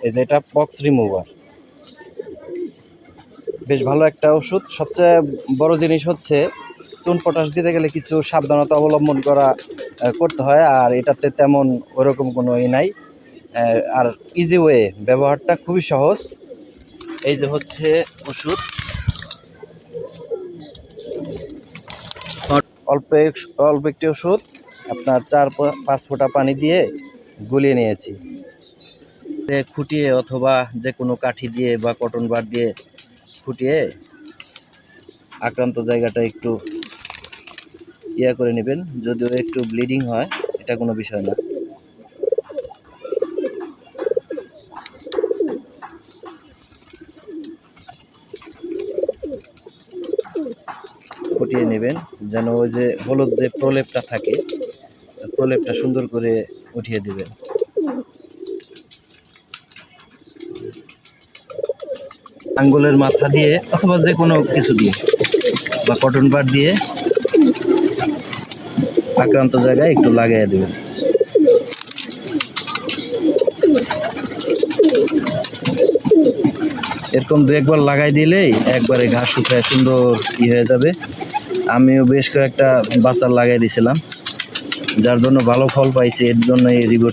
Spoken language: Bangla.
এই যে এটা পক্স রিমুভার, বেশ ভালো একটা ওষুধ। সবচেয়ে বড় জিনিস হচ্ছে চুন পটাশ দিতে গেলে কিছু সাবধানতা অবলম্বন করতে হয়, আর এটাতে তেমন ওরকম কোনো নাই। আর ইজি ওয়ে, ব্যবহারটা খুবই সহজ। এই যে হচ্ছে ওষুধ, অল্প অল্প একটি ওষুধ আপনার 4-5 ফোঁটা পানি দিয়ে গুলিয়ে নিয়েছি। খুঁটিয়ে অথবা যে কোনো কাঠি দিয়ে বা কটন বার দিয়ে খুঁটিয়ে আক্রান্ত জায়গাটা একটু করে নেবেন। যদিও একটু ব্লিডিং হয়, এটা কোনো বিষয় না। ফুটিয়ে নেবেন যেন ওই যে হলুদ যে প্রলেপটা থাকে, প্রলেপটা সুন্দর করে উঠিয়ে দিবেন। আঙ্গুলের মাথা দিয়ে অথবা যে কোনো কিছু দিয়ে বা কটন বার দিয়ে আক্রান্ত জায়গায় একটু লাগিয়ে দেবেন। এরকম 2-1 বার লাগাই দিলেই একবারে ঘাস শুকায় সুন্দর হয়ে যাবে। আমিও বেশ কয়েকটা বাচ্চা লাগাই দিয়েছিলাম, যার জন্য ভালো ফল পাইছি। এর জন্য এই রিভিউ